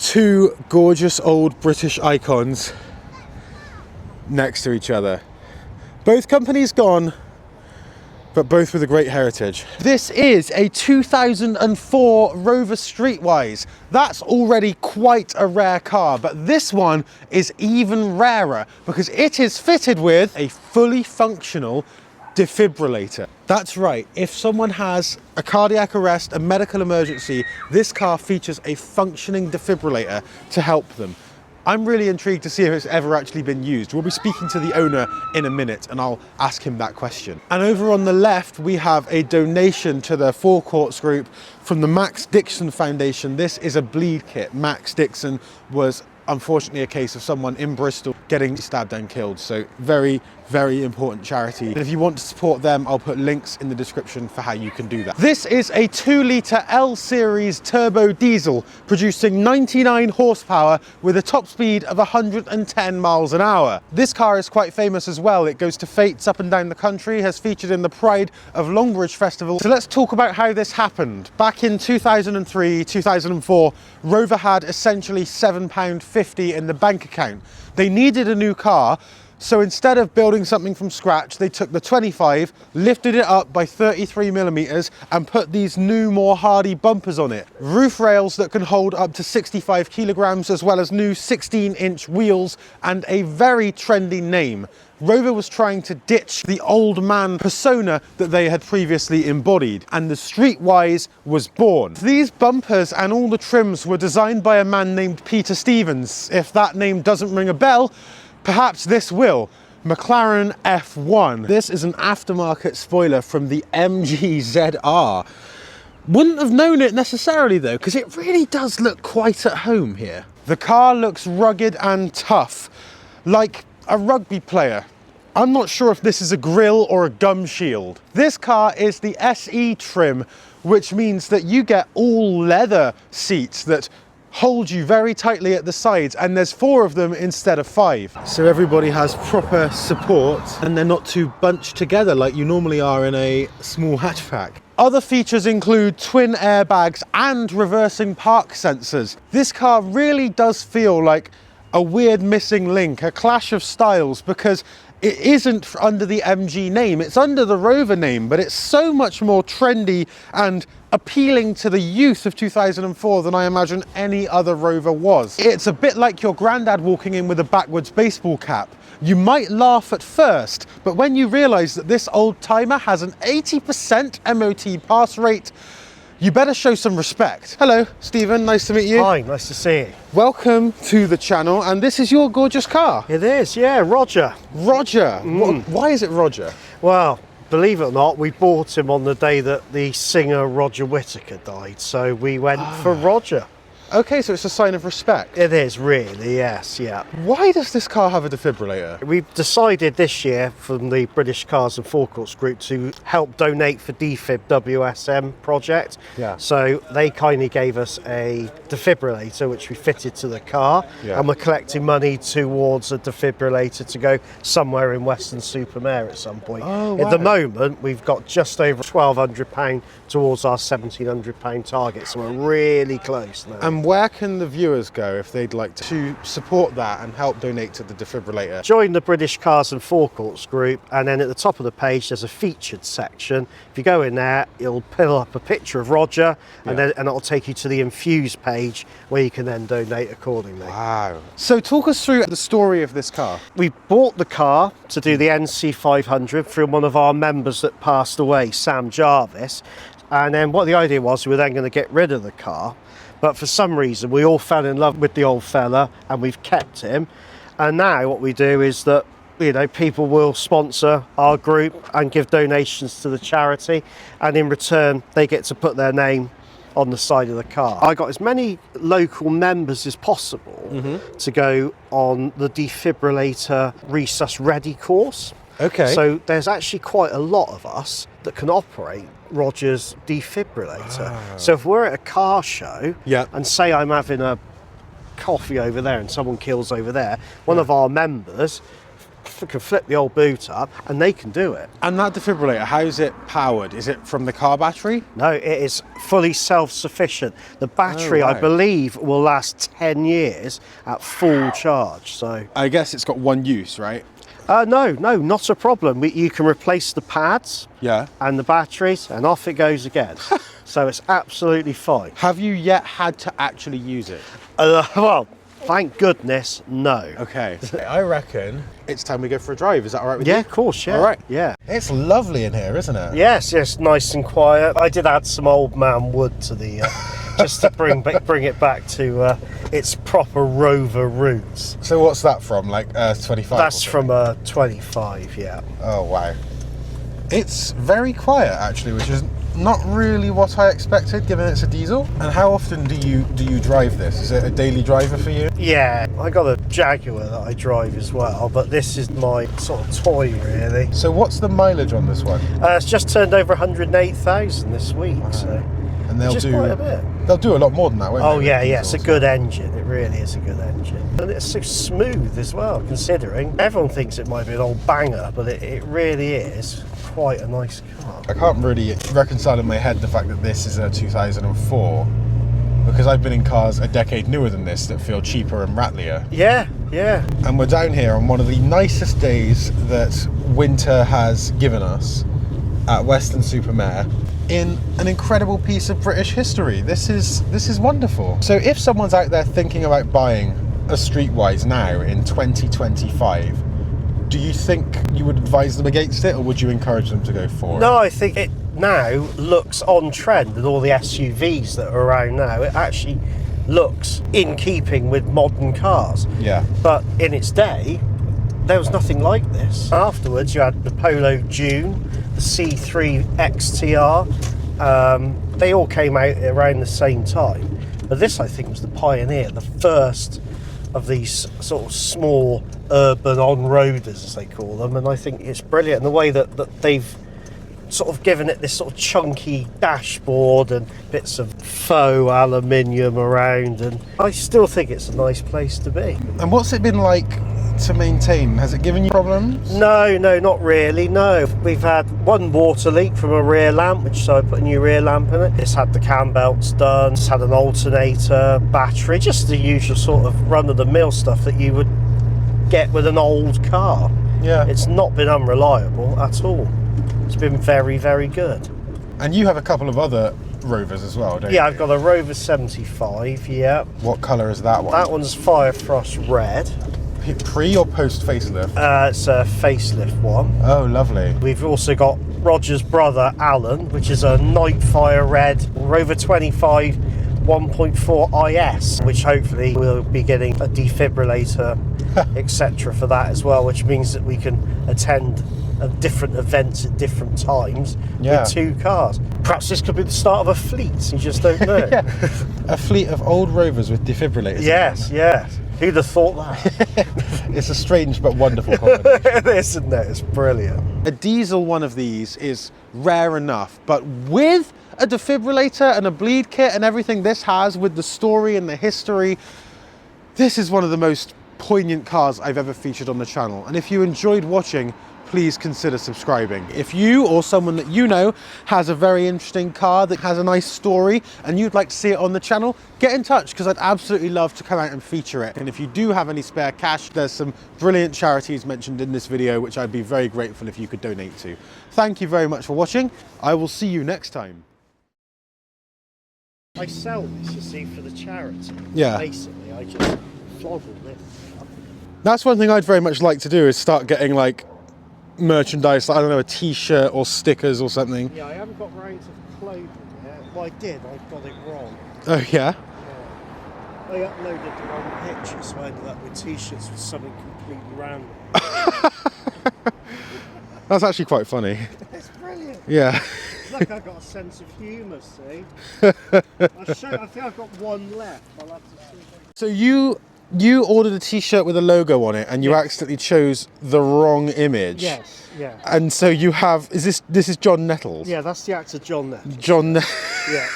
two gorgeous old British icons next to each other. Both companies gone, but both with a great heritage. This is a 2004 Rover Streetwise. That's already quite a rare car, but this one is even rarer because it is fitted with a fully functional defibrillator. That's right, if someone has a cardiac arrest, a medical emergency, this car features a functioning defibrillator to help them. I'm really intrigued to see if it's ever actually been used. We'll be speaking to the owner in a minute and I'll ask him that question. And over on the left, we have a donation to the Forecourts group from the Max Dixon Foundation. This is a bleed kit. Max Dixon was unfortunately a case of someone in Bristol getting stabbed and killed. So very, very important charity. And if you want to support them, I'll put links in the description for how you can do that. This is a 2-litre L series turbo diesel producing 99 horsepower with a top speed of 110 miles an hour. This car is quite famous as well. It goes to fetes up and down the country, has featured in the Pride of Longbridge Festival. So let's talk about how this happened. Back in 2003, 2004, Rover had essentially £7.50 in the bank account. They needed a new car, so instead of building something from scratch, they took the 25, lifted it up by 33 millimeters and put these new, more hardy bumpers on it. Roof rails that can hold up to 65 kilograms, as well as new 16-inch wheels and a very trendy name. Rover was trying to ditch the old man persona that they had previously embodied, and the Streetwise was born. These bumpers and all the trims were designed by a man named Peter Stevens. If that name doesn't ring a bell, perhaps this will. McLaren F1. This is an aftermarket spoiler from the MG ZR. Wouldn't have known it necessarily though, because it really does look quite at home here. The car looks rugged and tough, like a rugby player. I'm not sure if this is a grille or a gum shield. This car is the SE trim, which means that you get all leather seats that hold you very tightly at the sides, and there's 4 of them instead of 5. So everybody has proper support and they're not too bunched together like you normally are in a small hatchback. Other features include twin airbags and reversing park sensors. This car really does feel like a weird missing link, a clash of styles, because it isn't under the MG name, it's under the Rover name, but it's so much more trendy and appealing to the youth of 2004 than I imagine any other Rover was. It's a bit like your granddad walking in with a backwards baseball cap. You might laugh at first, but when you realise that this old timer has an 80% MOT pass rate, you better show some respect. Hello, Stephen, nice to meet you. Hi, nice to see you. Welcome to the channel, and this is your gorgeous car. It is, yeah, Roger. Roger? Why is it Roger? Well, believe it or not, we bought him on the day that the singer Roger Whittaker died, so we went for Roger. Okay, so it's a sign of respect. It is, really, yes, yeah. Why does this car have a defibrillator? We've decided this year from the British Cars and Forecourts group to help donate for Defib WSM project. Yeah. So they kindly gave us a defibrillator which we fitted to the car, and we're collecting money towards a defibrillator to go somewhere in Weston-super-Mare at some point. Oh, wow. At the moment, we've got just over £1,200 towards our £1,700 target, so we're really close now. And where can the viewers go if they'd like to support that and help donate to the defibrillator? Join the British Cars and Forecourts group, and then at the top of the page there's a featured section. If you go in there, it'll pull up a picture of Roger, and it'll take you to the Infuse page where you can then donate accordingly. Wow. So talk us through the story of this car. We bought the car to do the NC500 from one of our members that passed away, Sam Jarvis, and then what the idea was, we were then going to get rid of the car. But for some reason, we all fell in love with the old fella and we've kept him. And now what we do is that, you know, people will sponsor our group and give donations to the charity. And in return, they get to put their name on the side of the car. I got as many local members as possible to go on the Defibrillator Resus Ready course. Okay. So there's actually quite a lot of us that can operate Roger's defibrillator. Wow. So if we're at a car show and say I'm having a coffee over there and someone kills over there, one of our members can flip the old boot up, and they can do it. And that defibrillator, how is it powered? Is it from the car battery? No, it is fully self-sufficient. The battery, Oh, I right. believe, will last 10 years at full charge. So, I guess it's got one use, right? no, not a problem. You can replace the pads Yeah. and the batteries, and off it goes again. So it's absolutely fine. Have you yet had to actually use it? Well, thank goodness, no. Okay. I reckon it's time we go for a drive. Is that all right with Yeah, you? of course, yeah. All right. Yeah. It's lovely in here, isn't it? Yes, nice and quiet. I did add some old man wood to the, just to bring it back to its proper Rover roots. So what's that from? Like 25? That's from 25, yeah. Oh, wow. It's very quiet, actually, which is not really what I expected, given it's a diesel. And how often do you drive this? Is it a daily driver for you? Yeah, I got a Jaguar that I drive as well, but this is my sort of toy, really. So what's the mileage on this one? It's just turned over 108,000 this week, so And they'll just do quite a bit. They'll do a lot more than that, won't Oh they? yeah, with yeah, it's a diesels? good engine. It really is a good engine. And it's so smooth as well, considering everyone thinks it might be an old banger, but it really is quite a nice car. I can't really reconcile in my head the fact that this is a 2004, because I've been in cars a decade newer than this that feel cheaper and rattlier. Yeah, yeah. And we're down here on one of the nicest days that winter has given us at Weston-super-Mare in an incredible piece of British history. This is wonderful. So if someone's out there thinking about buying a Streetwise now in 2025, do you think you would advise them against it, or would you encourage them to go for it? No, I think it now looks on trend with all the SUVs that are around now. It actually looks in keeping with modern cars. Yeah. But in its day, there was nothing like this. Afterwards, you had the Polo Dune, the C3 XTR. They all came out around the same time. But this, I think, was the pioneer, the first of these sort of small urban on-roaders, as they call them. And I think it's brilliant. And the way that they've sort of given it this sort of chunky dashboard and bits of faux aluminium around. And I still think it's a nice place to be. And what's it been like to maintain? Has it given you problems? No, not really, no. We've had one water leak from a rear lamp, so I put a new rear lamp in it. It's had the cam belts done, it's had an alternator, battery, just the usual sort of run-of-the-mill stuff that you would get with an old car. Yeah. It's not been unreliable at all. It's been very, very good. And you have a couple of other Rovers as well, don't you? Yeah, I've got a Rover 75, yeah. What colour is that one? That one's Firefrost Red. Pre or post facelift? It's a facelift one. Oh, lovely. We've also got Roger's brother Alan, which is a Nightfire Red Rover 25 1.4 IS, which hopefully we'll be getting a defibrillator, etc. for that as well, which means that we can attend different events at different times with two cars. Perhaps this could be the start of a fleet, you just don't know. Yeah. A fleet of old Rovers with defibrillators. Yes. Who'd have thought that? It's a strange but wonderful combination. It is, isn't it? It's brilliant. A diesel one of these is rare enough, but with a defibrillator and a bleed kit and everything this has, with the story and the history, this is one of the most poignant cars I've ever featured on the channel. And if you enjoyed watching, please consider subscribing. If you or someone that you know has a very interesting car that has a nice story and you'd like to see it on the channel, get in touch, because I'd absolutely love to come out and feature it. And if you do have any spare cash, there's some brilliant charities mentioned in this video which I'd be very grateful if you could donate to. Thank you very much for watching. I will see you next time. I sell this, you see, for the charity. Yeah. Basically, I just flog all this. That's one thing I'd very much like to do, is start getting like merchandise, I don't know, a t-shirt or stickers or something. Yeah, I haven't got round to clothing yet. Well, I did, I got it wrong. Oh yeah? I uploaded the wrong picture, so I ended up with t-shirts with something completely random. That's actually quite funny. It's brilliant. Yeah. It's like I've got a sense of humour, see? I think I've got one left. I'll have to see. So you ordered a t-shirt with a logo on it and you accidentally chose the wrong image. Yes, yeah. And so you have, this is John Nettles? Yeah, that's the actor John Nettles. John Yeah,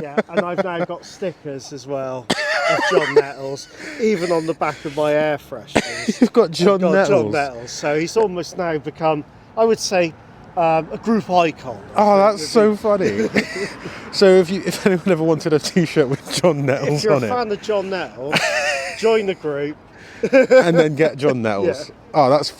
yeah. And I've now got stickers as well. of John Nettles, even on the back of my air fresheners. You've got John Nettles. John Nettles. So he's almost now become, I would say, a group icon. Oh, that's so funny. So if anyone ever wanted a t-shirt with John Nettles if you're on a it, fan of John Nettles, join the group. and then get John Nettles. Yeah. Oh, that's